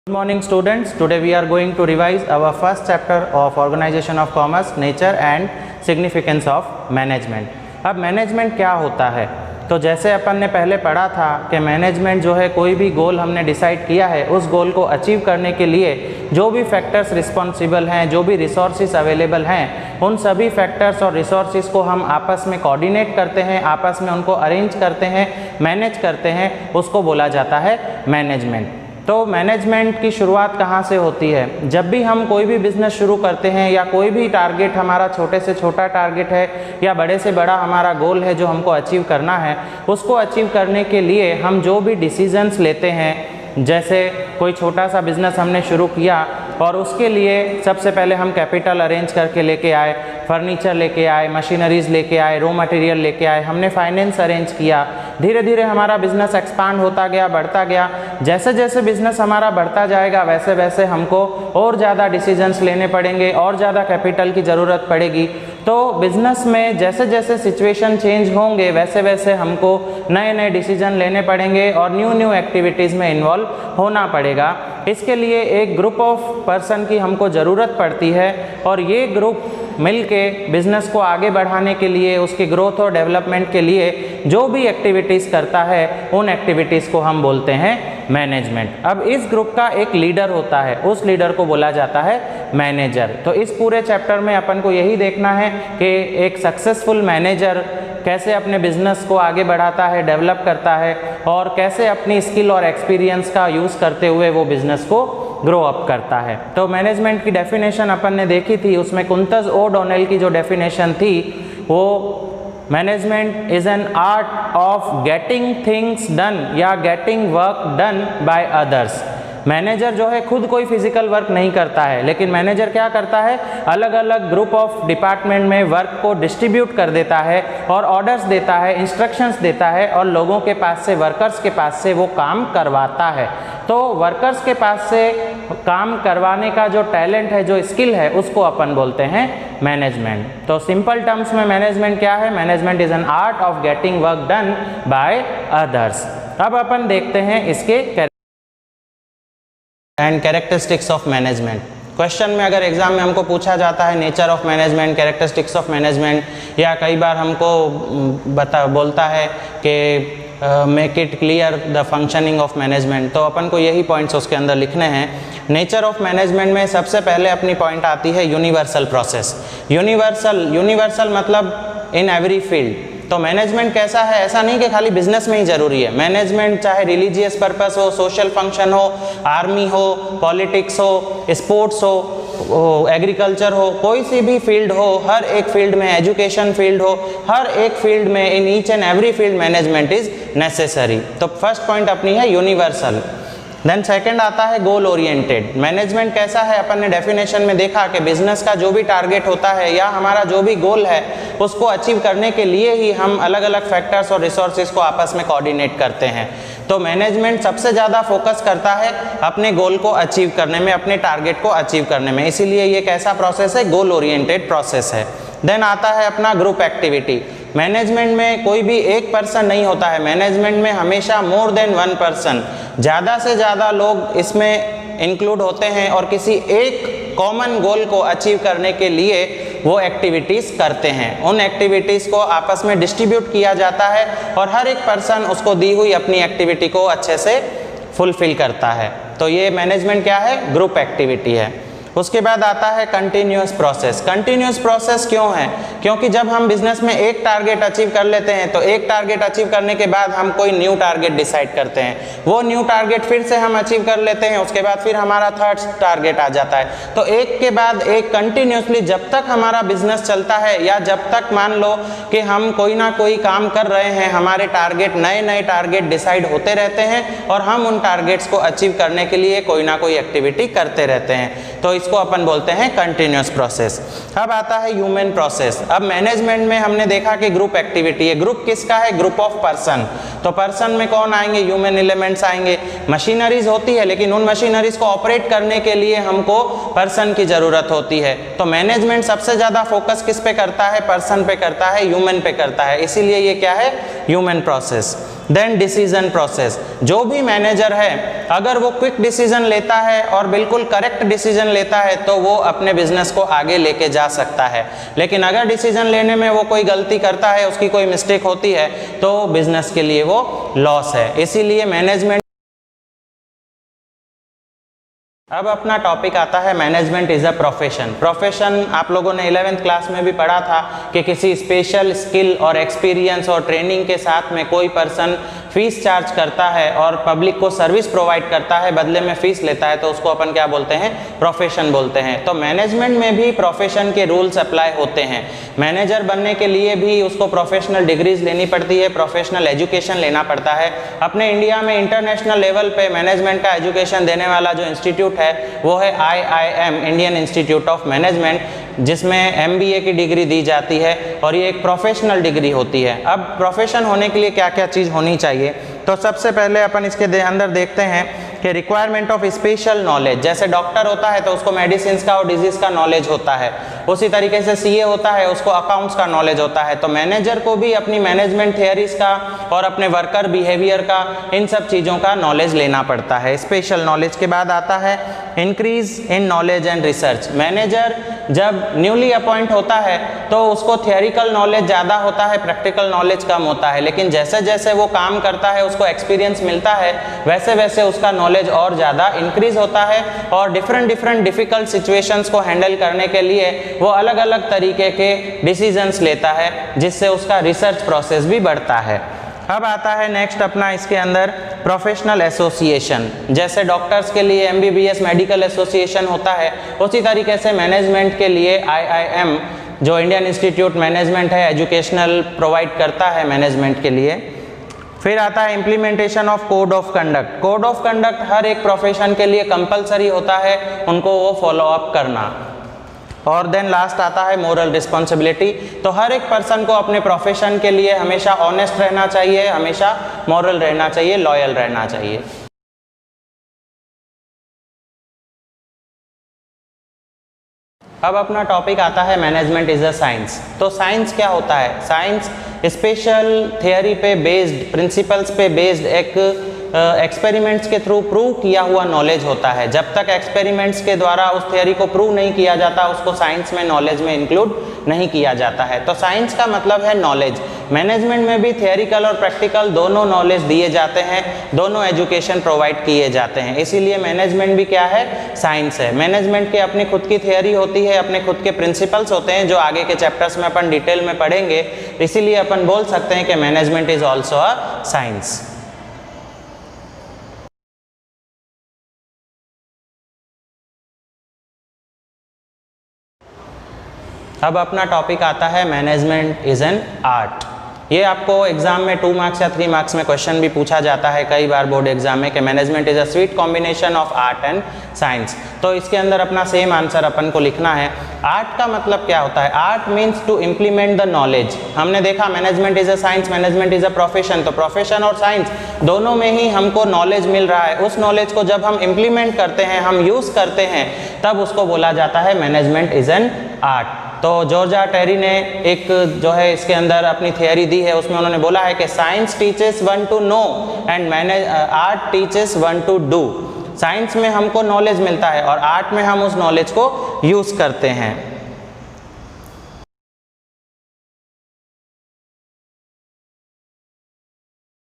Good morning students. Today we are going to revise our first chapter of Organization of Commerce, Nature and Significance of Management. अब management क्या होता है? तो जैसे अपन ने पहले पढ़ा था कि मैनेजमेंट जो है कोई भी गोल हमने डिसाइड किया है उस गोल को अचीव करने के लिए जो भी फैक्टर्स रिस्पॉन्सिबल हैं, जो भी रिसोर्सेज अवेलेबल हैं, उन सभी फैक्टर्स और रिसोर्सेज को हम आपस में कोऑर्डिनेट करते हैं, आपस में उनको अरेंज करते हैं, मैनेज करते हैं, उसको बोला जाता है मैनेजमेंट। तो मैनेजमेंट की शुरुआत कहाँ से होती है? जब भी हम कोई भी बिज़नेस शुरू करते हैं या कोई भी टारगेट हमारा छोटे से छोटा टारगेट है या बड़े से बड़ा हमारा गोल है जो हमको अचीव करना है, उसको अचीव करने के लिए हम जो भी डिसीजंस लेते हैं, जैसे कोई छोटा सा बिज़नेस हमने शुरू किया और उसके लिए सबसे पहले हम कैपिटल अरेंज करके लेके आए, फर्नीचर लेके आए, मशीनरीज़ लेके आए, रॉ मटेरियल लेके आए, हमने फाइनेंस अरेंज किया। धीरे धीरे हमारा बिज़नेस एक्सपांड होता गया, बढ़ता गया। जैसे जैसे बिज़नेस हमारा बढ़ता जाएगा वैसे वैसे हमको और ज़्यादा डिसीजंस लेने पड़ेंगे और ज़्यादा कैपिटल की ज़रूरत पड़ेगी। तो बिज़नेस में जैसे जैसे सिचुएशन चेंज होंगे वैसे वैसे हमको नए नए डिसीजन लेने पड़ेंगे और न्यू एक्टिविटीज़ में इन्वॉल्व होना पड़ेगा। इसके लिए एक ग्रुप ऑफ पर्सन की हमको ज़रूरत पड़ती है और ये ग्रुप मिलके बिज़नेस को आगे बढ़ाने के लिए, उसके ग्रोथ और डेवलपमेंट के लिए जो भी एक्टिविटीज़ करता है उन एक्टिविटीज़ को हम बोलते हैं मैनेजमेंट। अब इस ग्रुप का एक लीडर होता है, उस लीडर को बोला जाता है मैनेजर। तो इस पूरे चैप्टर में अपन को यही देखना है कि एक सक्सेसफुल मैनेजर कैसे अपने बिजनेस को आगे बढ़ाता है, डेवलप करता है और कैसे अपनी स्किल और एक्सपीरियंस का यूज़ करते हुए वो बिज़नेस को ग्रो अप करता है। तो मैनेजमेंट की डेफिनेशन अपन ने देखी थी, उसमें कुंतज ओडोनेल की जो डेफिनेशन थी वो management is an art of getting things done या getting work done by others. Manager जो है खुद कोई फिजिकल वर्क नहीं करता है, लेकिन मैनेजर क्या करता है, अलग अलग ग्रुप ऑफ डिपार्टमेंट में वर्क को डिस्ट्रीब्यूट कर देता है और ऑर्डर्स देता है, इंस्ट्रक्शंस देता है और लोगों के पास से, वर्कर्स के पास से वो काम करवाता है। तो वर्कर्स के पास से काम करवाने का जो टैलेंट है, जो स्किल है, उसको अपन बोलते हैं मैनेजमेंट। तो सिंपल टर्म्स में मैनेजमेंट क्या है? Management is an art of getting work done by others. अब अपन देखते हैं इसके and characteristics of management. Question में अगर एग्जाम में हमको पूछा जाता है nature of management, characteristics of management, या कई बार हमको बोलता है कि make it clear the functioning of management, तो अपन को यही पॉइंट्स उसके अंदर लिखने हैं। नेचर ऑफ मैनेजमेंट में सबसे पहले अपनी पॉइंट आती है यूनिवर्सल प्रोसेस। यूनिवर्सल मतलब इन एवरी फील्ड। तो मैनेजमेंट कैसा है? ऐसा नहीं कि खाली बिजनेस में ही ज़रूरी है। मैनेजमेंट चाहे रिलीजियस पर्पस हो, सोशल फंक्शन हो, आर्मी हो, पॉलिटिक्स हो, स्पोर्ट्स हो, एग्रीकल्चर हो, कोई सी भी फील्ड हो, हर एक फील्ड में, एजुकेशन फील्ड हो, हर एक फील्ड में, in each and every field management is necessary. तो फर्स्ट पॉइंट अपनी है यूनिवर्सल। देन सेकंड आता है गोल ओरिएंटेड। मैनेजमेंट कैसा है? अपन ने डेफिनेशन में देखा कि बिजनेस का जो भी टारगेट होता है या हमारा जो भी गोल है उसको अचीव करने के लिए ही हम अलग अलग फैक्टर्स और रिसोर्सेज को आपस में कोऑर्डिनेट करते हैं। तो मैनेजमेंट सबसे ज़्यादा फोकस करता है अपने गोल को अचीव करने में, अपने टारगेट को अचीव करने में, इसीलिए ये कैसा प्रोसेस है? गोल ओरिएंटेड प्रोसेस है। देन आता है अपना ग्रुप एक्टिविटी। मैनेजमेंट में कोई भी एक पर्सन नहीं होता है, मैनेजमेंट में हमेशा मोर देन वन पर्सन, ज़्यादा से ज़्यादा लोग इसमें इंक्लूड होते हैं और किसी एक कॉमन गोल को अचीव करने के लिए वो एक्टिविटीज़ करते हैं। उन एक्टिविटीज़ को आपस में डिस्ट्रीब्यूट किया जाता है और हर एक पर्सन उसको दी हुई अपनी एक्टिविटी को अच्छे से फुलफिल करता है। तो ये मैनेजमेंट क्या है? ग्रुप एक्टिविटी है। उसके बाद आता है कंटिन्यूस प्रोसेस। कंटिन्यूस प्रोसेस क्यों है? क्योंकि जब हम बिजनेस में एक टारगेट अचीव कर लेते हैं तो एक टारगेट अचीव करने के बाद हम कोई न्यू टारगेट डिसाइड करते हैं, वो न्यू टारगेट फिर से हम अचीव कर लेते हैं, उसके बाद फिर हमारा थर्ड टारगेट आ जाता है। तो एक के बाद एक कंटिन्यूसली जब तक हमारा बिजनेस चलता है या जब तक मान लो कि हम कोई ना कोई काम कर रहे हैं, हमारे टारगेट, नए नए टारगेट डिसाइड होते रहते हैं और हम उन टारगेट्स को अचीव करने के लिए कोई ना कोई एक्टिविटी करते रहते हैं। तो इसको अपन बोलते हैं कंटिन्यूस प्रोसेस। अब आता है ह्यूमन प्रोसेस। अब मैनेजमेंट में हमने देखा कि ग्रुप एक्टिविटी है। ग्रुप किसका है? Group of person. तो पर्सन में कौन आएंगे? ह्यूमन एलिमेंट्स आएंगे। मशीनरीज होती है, लेकिन उन मशीनरीज को ऑपरेट करने के लिए हमको पर्सन की जरूरत होती है। तो मैनेजमेंट सबसे ज्यादा फोकस किस पे करता है? पर्सन पे करता है, ह्यूमन पे करता है, इसीलिए ये क्या है? Human process. Then decision process. जो भी मैनेजर है अगर वो क्विक डिसीजन लेता है और बिल्कुल करेक्ट डिसीजन लेता है तो वो अपने बिजनेस को आगे लेके जा सकता है, लेकिन अगर डिसीजन लेने में वो कोई गलती करता है, उसकी कोई मिस्टेक होती है, तो बिजनेस के लिए वो लॉस है। इसीलिए मैनेजमेंट। अब अपना टॉपिक आता है management is a profession. Profession आप लोगों ने 11th क्लास में भी पढ़ा था कि किसी स्पेशल स्किल और एक्सपीरियंस और ट्रेनिंग के साथ में कोई पर्सन फीस चार्ज करता है और पब्लिक को सर्विस प्रोवाइड करता है, बदले में फीस लेता है, तो उसको अपन क्या बोलते हैं? प्रोफेशन बोलते हैं। तो मैनेजमेंट में भी प्रोफेशन के रूल्स अप्लाई होते हैं। मैनेजर बनने के लिए भी उसको प्रोफेशनल डिग्रीज लेनी पड़ती है, प्रोफेशनल एजुकेशन लेना पड़ता है। अपने इंडिया में इंटरनेशनल लेवल पे मैनेजमेंट का एजुकेशन देने वाला जो इंस्टीट्यूट है वो है IIM, Indian institute of management, जिसमें MBA की डिग्री दी जाती है और ये एक प्रोफेशनल डिग्री होती है। अब प्रोफेशन होने के लिए क्या क्या चीज़ होनी चाहिए, तो सबसे पहले अपन इसके अंदर देखते हैं कि रिक्वायरमेंट ऑफ स्पेशल नॉलेज। जैसे डॉक्टर होता है तो उसको मेडिसिन का और डिजीज का नॉलेज होता है, उसी तरीके से CA होता है, उसको अकाउंट्स का नॉलेज होता है। तो मैनेजर को भी अपनी मैनेजमेंट थियरीज का और अपने वर्कर बिहेवियर का, इन सब चीज़ों का नॉलेज लेना पड़ता है। स्पेशल नॉलेज के बाद आता है increase in knowledge and research. Manager जब न्यूली अपॉइंट होता है तो उसको थियोरिकल नॉलेज ज़्यादा होता है, प्रैक्टिकल नॉलेज कम होता है, लेकिन जैसे जैसे वो काम करता है, उसको एक्सपीरियंस मिलता है, वैसे वैसे उसका नॉलेज और ज़्यादा इंक्रीज होता है और डिफरेंट डिफ़िकल्ट सिचुएशंस को हैंडल करने के लिए वो अलग अलग तरीके के डिसीजंस लेता है, जिससे उसका रिसर्च प्रोसेस भी बढ़ता है। अब आता है नेक्स्ट अपना इसके अंदर प्रोफेशनल एसोसिएशन। जैसे डॉक्टर्स के लिए MBBS मेडिकल एसोसिएशन होता है, उसी तरीके से मैनेजमेंट के लिए IIM जो इंडियन इंस्टीट्यूट मैनेजमेंट है, एजुकेशनल प्रोवाइड करता है मैनेजमेंट के लिए। फिर आता है implementation of code of conduct. Code of conduct हर एक प्रोफेशन के लिए कंपलसरी होता है, उनको वो फॉलो अप करना। और देन लास्ट आता है मोरल रिस्पॉन्सिबिलिटी। तो हर एक पर्सन को अपने प्रोफेशन के लिए हमेशा ऑनेस्ट रहना चाहिए, हमेशा मॉरल रहना चाहिए, लॉयल रहना चाहिए। अब अपना टॉपिक आता है मैनेजमेंट इज अ साइंस। तो साइंस क्या होता है? साइंस स्पेशल थियरी पे बेस्ड, प्रिंसिपल्स पे बेस्ड एक एक्सपेरिमेंट्स के थ्रू प्रूव किया हुआ नॉलेज होता है। जब तक एक्सपेरिमेंट्स के द्वारा उस थियरी को प्रूव नहीं किया जाता, उसको साइंस में नॉलेज में इंक्लूड नहीं किया जाता है। तो साइंस का मतलब है नॉलेज। मैनेजमेंट में भी थियरिकल और प्रैक्टिकल दोनों नॉलेज दिए जाते हैं, दोनों एजुकेशन प्रोवाइड किए जाते हैं। इसीलिए मैनेजमेंट भी क्या है? साइंस है। मैनेजमेंट के अपनी खुद की थियरी होती है, अपने खुद के प्रिंसिपल्स होते हैं, जो आगे के चैप्टर्स में अपन डिटेल में पढ़ेंगे। इसीलिए अपन बोल सकते हैं कि management is also a science. अब अपना टॉपिक आता है मैनेजमेंट इज एन आर्ट। ये आपको एग्जाम में 2 मार्क्स या 3 मार्क्स में क्वेश्चन भी पूछा जाता है कई बार बोर्ड एग्जाम में कि management is a sweet combination of art and science. तो इसके अंदर अपना सेम आंसर अपन को लिखना है। आर्ट का मतलब क्या होता है? Art means to implement the knowledge. हमने देखा management is a science, management is a profession. तो प्रोफेशन और साइंस दोनों में ही हमको नॉलेज मिल रहा है। उस नॉलेज को जब हम इम्प्लीमेंट करते हैं, हम यूज़ करते हैं, तब उसको बोला जाता है मैनेजमेंट इज एन आर्ट। तो जॉर्ज टेरी ने एक जो है इसके अंदर अपनी थियरी दी है, उसमें उन्होंने बोला है कि science teaches one to know and art teaches one to do. Science में हमको नॉलेज मिलता है और आर्ट में हम उस नॉलेज को यूज़ करते हैं।